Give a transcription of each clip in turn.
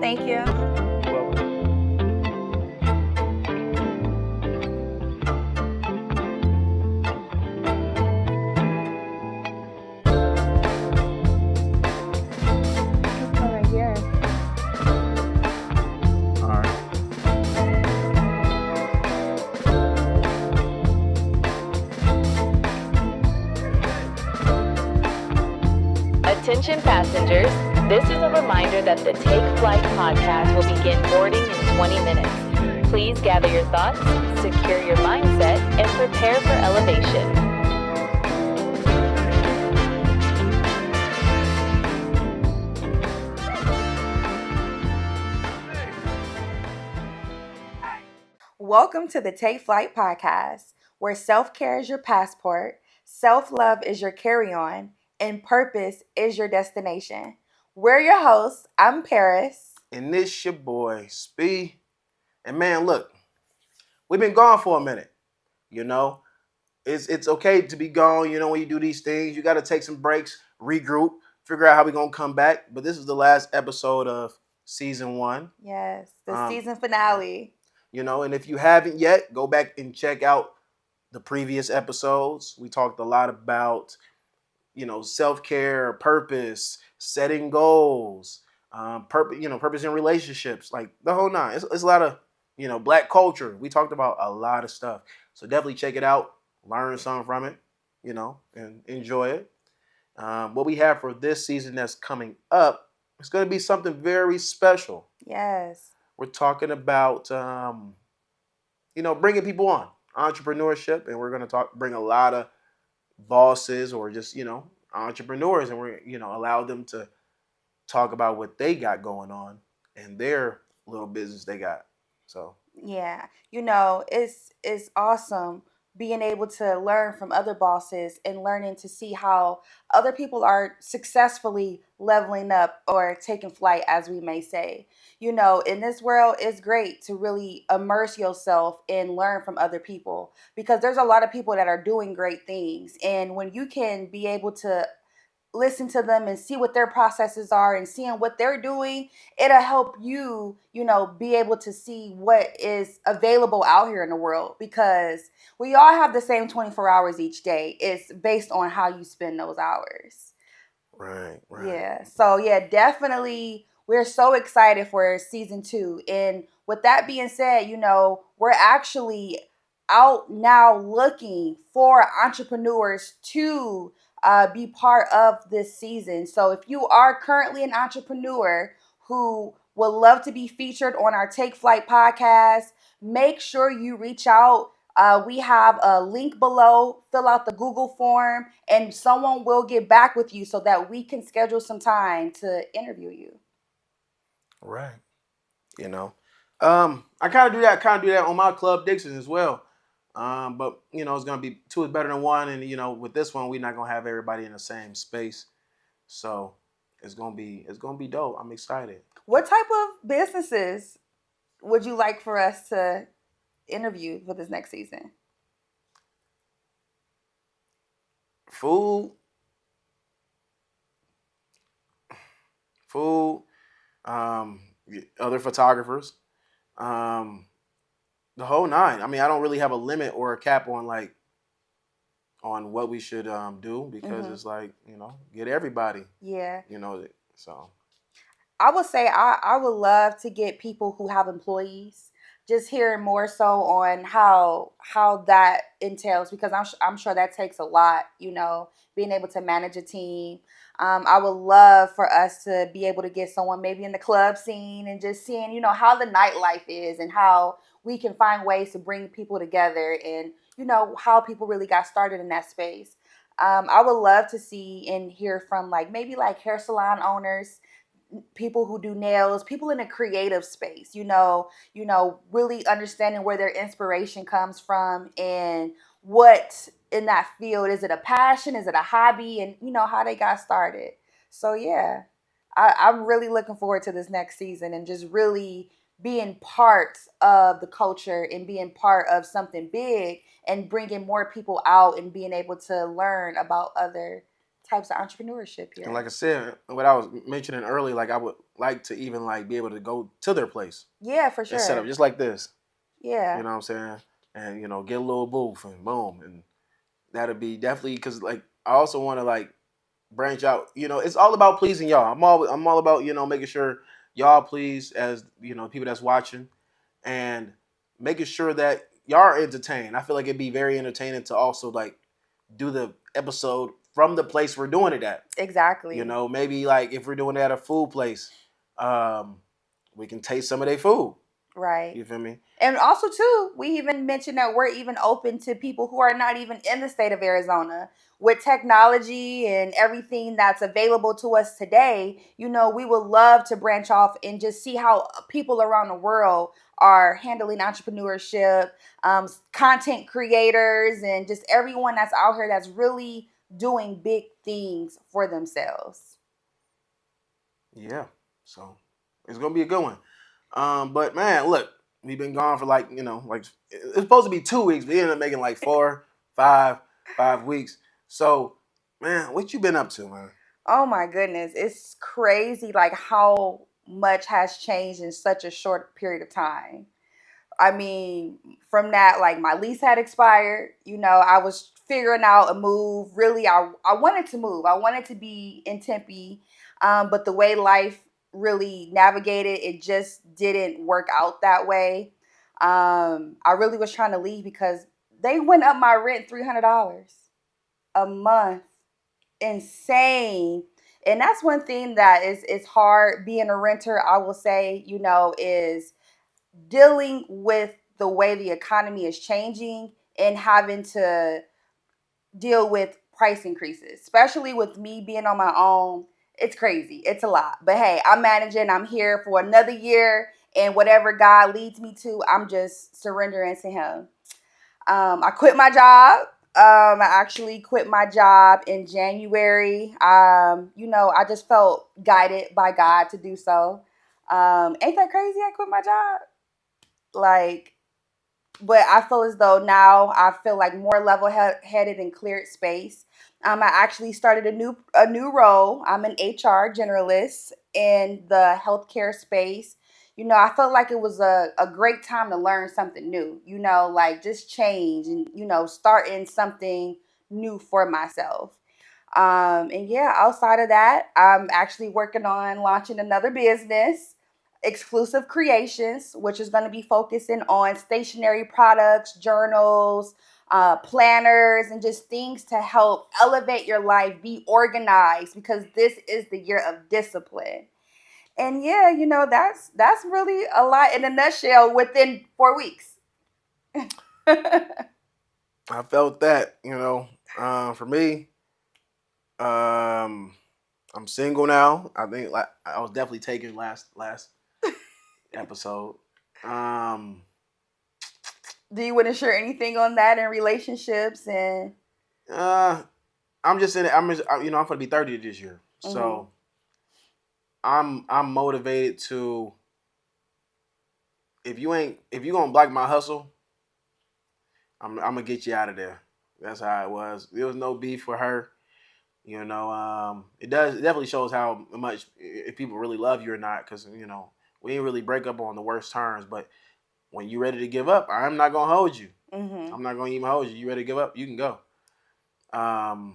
Thank you. Right here. All right. Attention passengers, this is a reminder that the Take Flight podcast will begin boarding in 20 minutes. Please gather your thoughts, secure your mindset, and prepare for elevation. Welcome to the Take Flight podcast, where self-care is your passport, self-love is your carry-on, and purpose is your destination. We're your hosts. I'm Paris. And this your boy, Spee. And man, look, we've been gone for a minute. You know, it's okay to be gone. You know, when you do these things, you got to take some breaks, regroup, figure out how we're going to come back. But this is the last episode of season 1. Yes, the season finale. You know, and if you haven't yet, go back and check out the previous episodes. We talked a lot about, you know, self-care, purpose, setting goals, purpose in relationships, like the whole nine. It's a lot of, you know, Black culture. We talked about a lot of stuff. So definitely check it out, learn something from it, you know, and enjoy it. What we have for this season that's coming up, it's going to be something very special. Yes. We're talking about, bringing people on, entrepreneurship, and we're going to bring a lot of bosses or just, you know, entrepreneurs, and we're, you know, allow them to talk about what they got going on and their little business they got. So yeah, you know, it's awesome being able to learn from other bosses and learning to see how other people are successfully leveling up or taking flight, as we may say. You know, in this world, it's great to really immerse yourself and learn from other people because there's a lot of people that are doing great things. And when you can be able to listen to them and see what their processes are and seeing what they're doing, it'll help you, you know, be able to see what is available out here in the world because we all have the same 24 hours each day. It's based on how you spend those hours. Right. Yeah. So yeah, definitely we're so excited for season 2. And with that being said, you know, we're actually out now looking for entrepreneurs to be part of this season. So if you are currently an entrepreneur who would love to be featured on our Take Flight podcast, make sure you reach out. We have a link below. Fill out the Google form, and someone will get back with you so that we can schedule some time to interview you. Right. You know, I kind of do that on my Club Dixon as well. But you know, it's gonna be 2 is better than 1, and you know, with this one, we're not gonna have everybody in the same space, so it's gonna be dope. I'm excited. What type of businesses would you like for us to interview for this next season? Food, other photographers, the whole nine. I mean, I don't really have a limit or a cap on on what we should do because it's like, you know, get everybody. Yeah. You know, so. I would say I would love to get people who have employees. Just hearing more so on how that entails because I'm sure that takes a lot. You know, being able to manage a team. I would love for us to be able to get someone maybe in the club scene and just seeing, you know, how the nightlife is and how we can find ways to bring people together and, you know, how people really got started in that space. I would love to see and hear from maybe hair salon owners, people who do nails, people in a creative space, really understanding where their inspiration comes from and what in that field, is it a passion, is it a hobby, and you know how they got started. So yeah, I'm really looking forward to this next season and just really being part of the culture and being part of something big and bringing more people out and being able to learn about other types of entrepreneurship here. And like I said, what I was mentioning earlier, like I would like to even like be able to go to their place Yeah, for and set up sure. just like this. Yeah. You know what I'm saying? And get a little booth and boom, and that'd be definitely because like I also want to like branch out. It's all about pleasing y'all. I'm all about making sure y'all please as people that's watching, and making sure that y'all are entertained. I feel like it'd be very entertaining to also like do the episode from the place we're doing it at. Exactly. Maybe like if we're doing it at a food place, we can taste some of their food. Right. You feel me? And also, too, we even mentioned that we're even open to people who are not even in the state of Arizona. With technology and everything that's available to us today, we would love to branch off and just see how people around the world are handling entrepreneurship, content creators, and just everyone that's out here that's really doing big things for themselves. Yeah. So it's gonna be a good one. But man, look, we've been gone for like it's supposed to be 2 weeks, but we ended up making like 4, 5 weeks. So man, what you been up to, man? Oh my goodness, it's crazy like how much has changed in such a short period of time. I mean, from that, like my lease had expired. I was figuring out a move. Really, I wanted to move. I wanted to be in Tempe, but the way life really navigated, it just didn't work out that way. I really was trying to leave because they went up my rent $300 a month. Insane. And that's one thing that is hard being a renter, I will say, is dealing with the way the economy is changing and having to deal with price increases, especially with me being on my own. It's crazy. It's a lot. But hey, I'm managing. I'm here for another year. And whatever God leads me to, I'm just surrendering to Him. I quit my job. I actually quit my job in January. I just felt guided by God to do so. Ain't that crazy? I quit my job. Like, but I feel as though now I feel like more level headed and cleared space. I actually started a new role. I'm an HR generalist in the healthcare space. I felt like it was a great time to learn something new, like just change and, starting something new for myself. And yeah, outside of that, I'm actually working on launching another business, Exclusive Creations, which is going to be focusing on stationery products, journals, planners, and just things to help elevate your life, be organized, because this is the year of discipline. And yeah, that's really a lot in a nutshell within 4 weeks. I felt that, for me, I'm single now. I think like I was definitely taken last episode. Do you want to share anything on that in relationships and? Uh, I'm just in it. I'm gonna be 30 this year, so I'm motivated to. If you gonna block my hustle, I'm gonna get you out of there. That's how it was. There was no beef for her. It definitely shows how much if people really love you or not, because we didn't really break up on the worst terms. But when you're ready to give up, I'm not gonna hold you. I'm not gonna even hold you. You ready to give up? You can go. I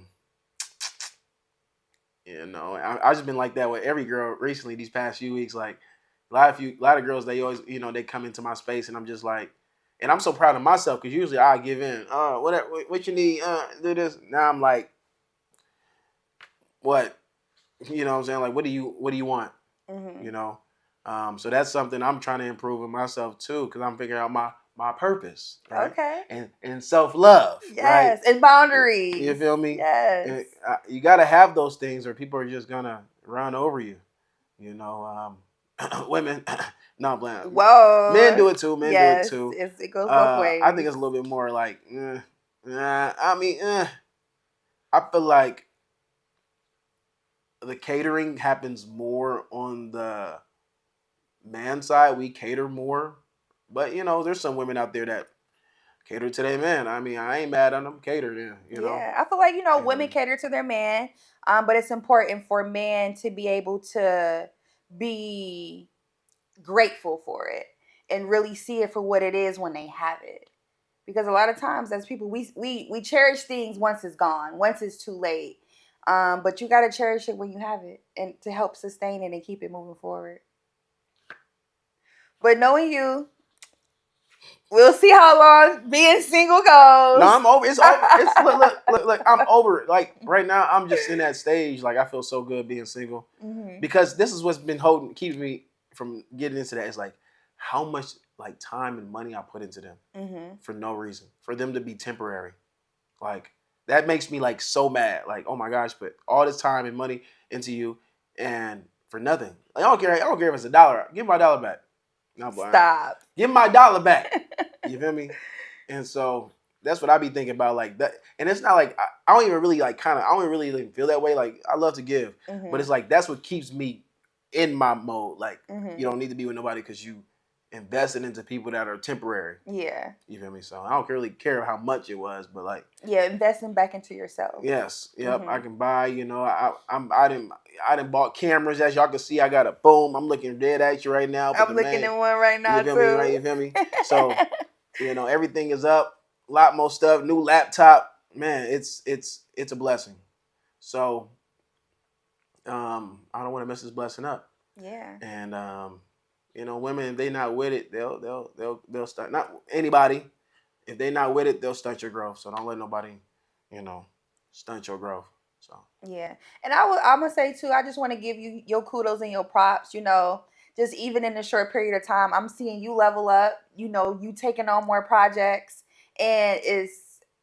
just been like that with every girl recently these past few weeks. Like a lot of girls, they always they come into my space, and I'm just like, and I'm so proud of myself because usually I give in. What you need? Do this. Now I'm like, what? You know what I'm saying? Like, what do you want? So that's something I'm trying to improve in myself too, because I'm figuring out my purpose, right? Okay. And self-love, yes, right? and boundaries. You feel me? Yes. And, you got to have those things, or people are just gonna run over you. Women, no, I'm playing. Whoa. Men do it too. Yes, do it too. it goes both ways. I think it's a little bit more like, I feel like the catering happens more on the man side. We cater more, but there's some women out there that cater to their man. I mean, I ain't mad at them. Cater them, you know. Yeah, I feel like women And cater to their man, but it's important for men to be able to be grateful for it and really see it for what it is when they have it. Because a lot of times, as people, we cherish things once it's gone, once it's too late. But you gotta cherish it when you have it, and to help sustain it and keep it moving forward. But knowing you, we'll see how long being single goes. no, I'm over. It's over. It's look. I'm over it. Like right now, I'm just in that stage. Like I feel so good being single because this is what's been keeping me from getting into that. Is like how much like time and money I put into them for no reason, for them to be temporary. Like that makes me like so mad. Like oh my gosh, put all this time and money into you and for nothing. Like, I don't care. I don't care if it's $1. Give my dollar back. No, Stop. Give my dollar back. You feel me? And so that's what I be thinking about, like that. And it's not like I don't even really like I don't even really feel that way. Like I love to give, but it's like that's what keeps me in my mode. Like you don't need to be with nobody because you invested into people that are temporary. Yeah. You feel me? So I don't really care how much it was, but like investing back into yourself. yes, yep. I can buy. You know, I didn't bought cameras, as y'all can see. I got a boom. I'm looking dead at you right now. I'm looking at one right now you feel too. Me, right? You feel me? So you know, everything is up. A lot more stuff. New laptop. Man, it's a blessing. So I don't want to mess this blessing up. Yeah. And you know, women, if they not with it, they'll start. Not anybody. If they not with it, they'll stunt your growth. So don't let nobody, you know, stunt your growth. So yeah, and I'm gonna say too. I just want to give you your kudos and your props. You know, just even in a short period of time, I'm seeing you level up. You know, you taking on more projects, and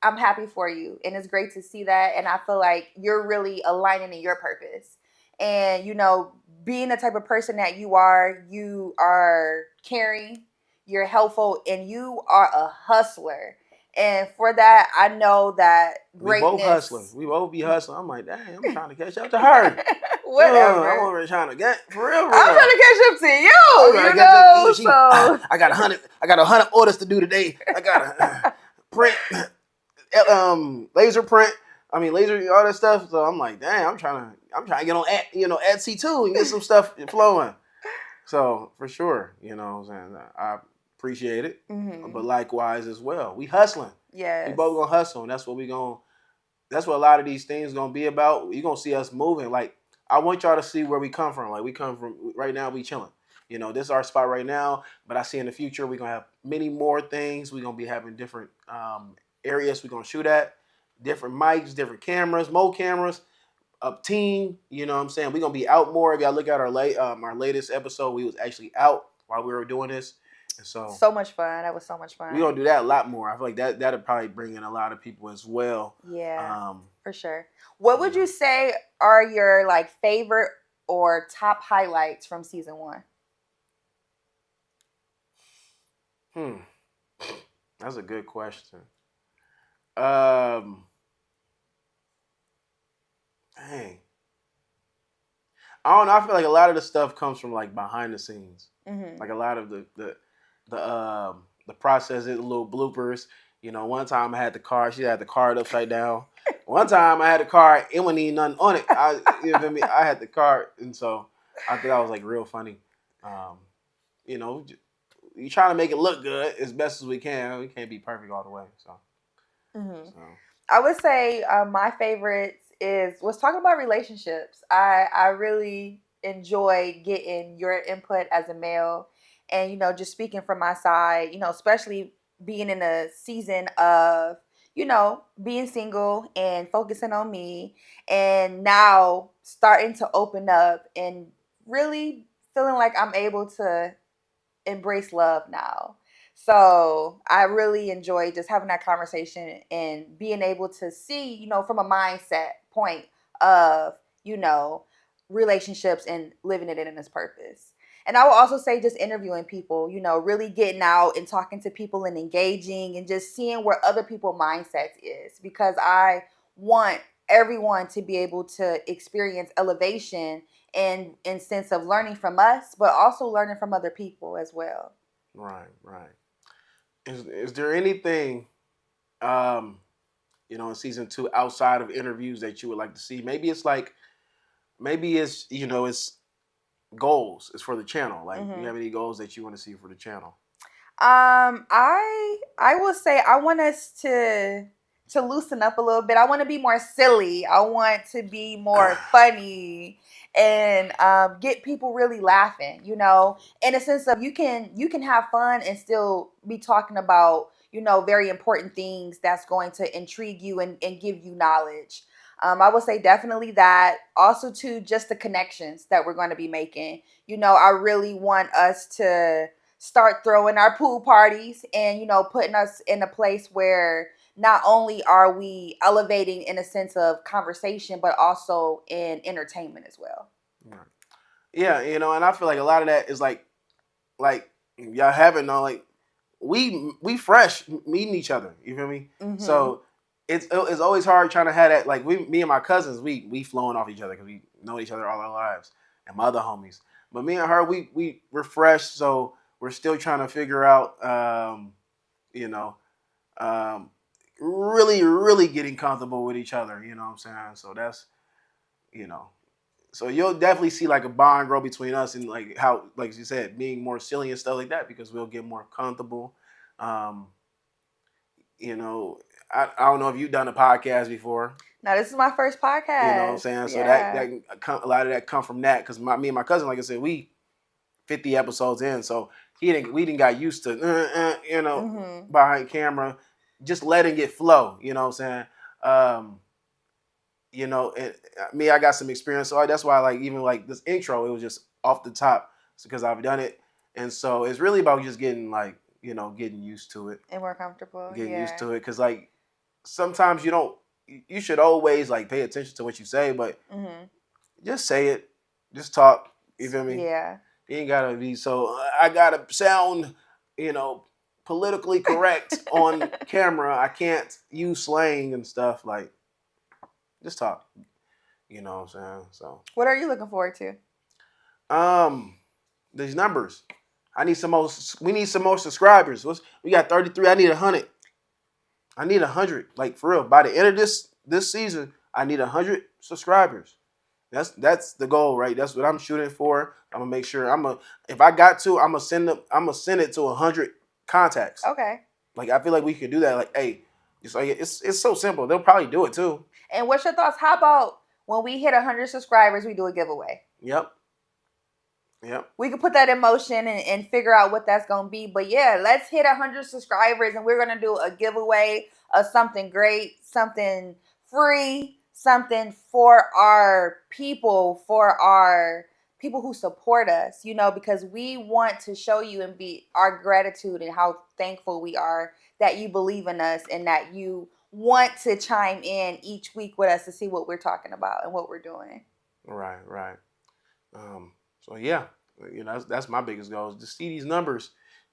I'm happy for you, and it's great to see that. And I feel like you're really aligning in your purpose, and you know, being the type of person that you are caring, you're helpful, and you are a hustler. And for that, I know that greatness. We both hustling. We both be hustling. I'm like, dang, I'm trying to catch up to her. Whatever. I'm over trying to get for real. I'm trying to catch up to you. You know, so I got 100 orders to do today. I got to print, laser print. I mean, laser, all that stuff. So I'm like, dang, I'm trying to get on, Etsy too and get some stuff flowing. So for sure, you know what I'm saying? I appreciate it, but likewise as well. We hustling. Yeah. We both gonna hustle, and that's what that's what a lot of these things gonna be about. You're gonna see us moving. Like I want y'all to see where we come from. Like we come from right now, we chilling. You know, this is our spot right now, but I see in the future we're gonna have many more things. We're gonna be having different areas we're gonna shoot at, different mics, different cameras, more cameras, up team. You know what I'm saying? We're gonna be out more. If y'all look at our latest episode, we was actually out while we were doing this. And so much fun. That was so much fun. We're gonna do that a lot more. I feel like that'll probably bring in a lot of people as well. Yeah. For sure. What would you say are your like favorite or top highlights from season 1? That's a good question. Dang. I don't know. I feel like a lot of the stuff comes from like behind the scenes. Like a lot of the process, the little bloopers. You know, one time I had the car. She had the car upside down. One time I had the car. It wasn't even nothing on it. You feel me? I had the car, and so I thought that was like real funny. You know, you trying to make it look good as best as we can. We can't be perfect all the way. So. I would say my favorites was talking about relationships. I really enjoy getting your input as a male, and you know, just speaking from my side, you know, especially being in a season of, you know, being single and focusing on me, and now starting to open up and really feeling like I'm able to embrace love now. So I really enjoy just having that conversation and being able to see, you know, from a mindset point of, you know, relationships and living it in its purpose. And I will also say just interviewing people, you know, really getting out and talking to people and engaging and just seeing where other people's mindsets is, because I want everyone to be able to experience elevation and in sense of learning from us, but also learning from other people as well. Right. Is there anything, in season 2 outside of interviews that you would like to see? Maybe it's it's goals. It's for the channel. Like, do you have any goals that you want to see for the channel? I will say I want us to loosen up a little bit. I want to be more silly. I want to be more funny and get people really laughing, in a sense of you can have fun and still be talking about, very important things that's going to intrigue you and give you knowledge. I would say definitely that. Also, too, just the connections that we're going to be making. I really want us to start throwing our pool parties and, putting us in a place where not only are we elevating in a sense of conversation, but also in entertainment as well. Right. Yeah, and I feel like a lot of that is like y'all haven't known, like we fresh meeting each other. You feel me? So it's always hard trying to have that. Like me and my cousins, we flowing off each other because we know each other all our lives, and my other homies. But me and her, we're fresh, so we're still trying to figure out, really, really getting comfortable with each other. You know what I'm saying? So that's, so you'll definitely see like a bond grow between us and like how, like you said, being more silly and stuff like that because we'll get more comfortable. I don't know if you've done a podcast before. No, this is my first podcast. You know what I'm saying? So that a lot of that come from that because me and my cousin, like I said, we 50 episodes in, so we didn't got used to behind camera, just letting it flow. You know what I'm saying? Me, I got some experience, so that's why like even like this intro, it was just off the top because I've done it, and so it's really about just getting like getting used to it and more comfortable, getting used to it because like sometimes you should always like pay attention to what you say, but just say it, just talk. You feel me? Yeah. You ain't gotta be so. I gotta sound, politically correct on camera. I can't use slang and stuff. Like, just talk. You know what I'm saying? So. What are you looking forward to? These numbers. We need some more subscribers. We got 33. I need 100. I need 100. Like for real. By the end of this season, I need 100 subscribers. That's the goal, right? That's what I'm shooting for. I'm gonna make sure if I got to, I'm gonna send it to 100 contacts. Okay. Like I feel like we could do that. Like, hey, it's so simple. They'll probably do it too. And what's your thoughts? How about when we hit 100 subscribers, we do a giveaway? Yep. We could put that in motion and figure out what that's gonna be. But yeah, let's hit 100 subscribers and we're gonna do a giveaway of something great, something free, something for our people who support us, because we want to show you and be our gratitude and how thankful we are that you believe in us and that you want to chime in each week with us to see what we're talking about and what we're doing. Right. So yeah, that's my biggest goal is to see these numbers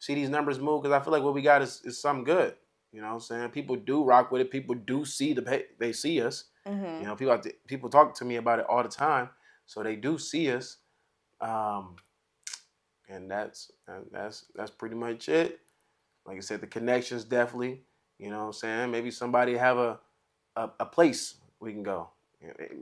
move because I feel like what we got is something good. You know what I'm saying? People do rock with it. People do they see us. People talk to me about it all the time, so they do see us. And that's pretty much it. Like I said, the connections definitely. You know what I'm saying? Maybe somebody have a place we can go,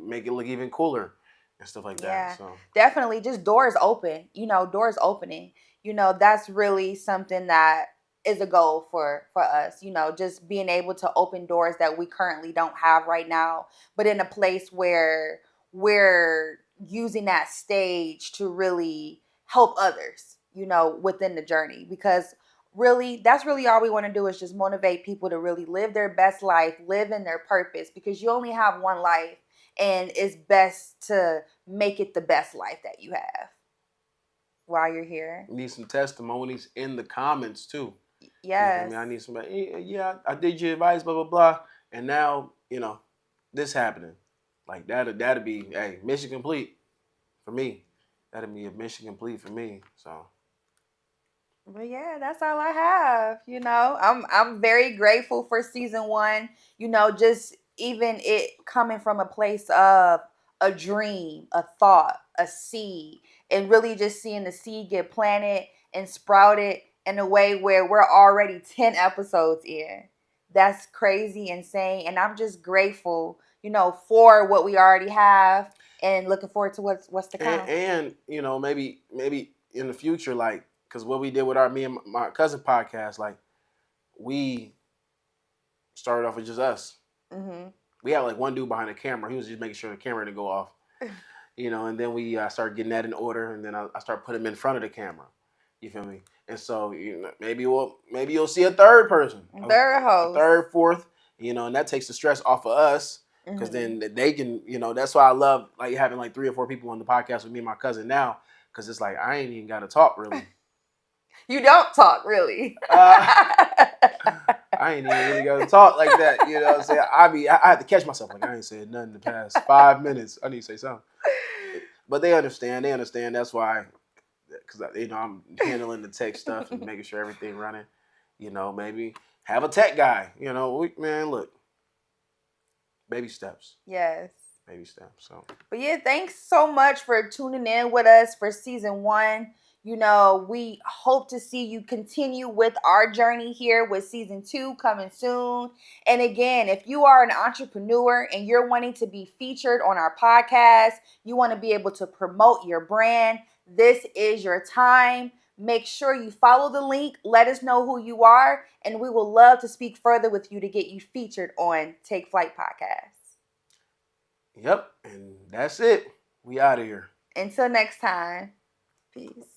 make it look even cooler and stuff like that. Yeah, so definitely. Just doors open. Doors opening. That's really something that is a goal for us. Just being able to open doors that we currently don't have right now, but in a place where we're using that stage to really help others, within the journey. Because really, that's really all we want to do is just motivate people to really live their best life, live in their purpose, because you only have one life and it's best to make it the best life that you have while you're here. We need some testimonies in the comments too. Yes. I need somebody, yeah, I did your advice, blah, blah, blah. And now, this happening. Like that'd be, hey, mission complete for me. That'd be a mission complete for me. So. But yeah, that's all I have. I'm very grateful for season 1. Just even it coming from a place of a dream, a thought, a seed, and really just seeing the seed get planted and sprouted in a way where we're already 10 episodes in. That's crazy, insane. And I'm just grateful, for what we already have and looking forward to what's to come. And maybe in the future, like, because what we did with me and my cousin podcast, like, we started off with just us. Mm-hmm. We had like one dude behind the camera. He was just making sure the camera didn't go off. And then we started getting that in order, and then I started putting him in front of the camera. You feel me? And so maybe you'll see a third person, third host, third, fourth, and that takes the stress off of us, because then they can, that's why I love like having like 3 or 4 people on the podcast with me and my cousin now, because it's like I ain't even got to talk really. You don't talk really. I ain't even really got to talk like that. You know what I'm saying? I had to catch myself. Like, I ain't said nothing the past 5 minutes. I need to say something. But they understand. That's why, because I'm handling the tech stuff and making sure everything running. Maybe have a tech guy. Man, look, baby steps. Yes. Baby steps. So. But yeah, thanks so much for tuning in with us for season 1. We hope to see you continue with our journey here with season 2 coming soon. And again, if you are an entrepreneur and you're wanting to be featured on our podcast, you want to be able to promote your brand, this is your time. Make sure you follow the link. Let us know who you are, and we will love to speak further with you to get you featured on Take Flight Podcast. Yep, and that's it. We out of here. Until next time, peace.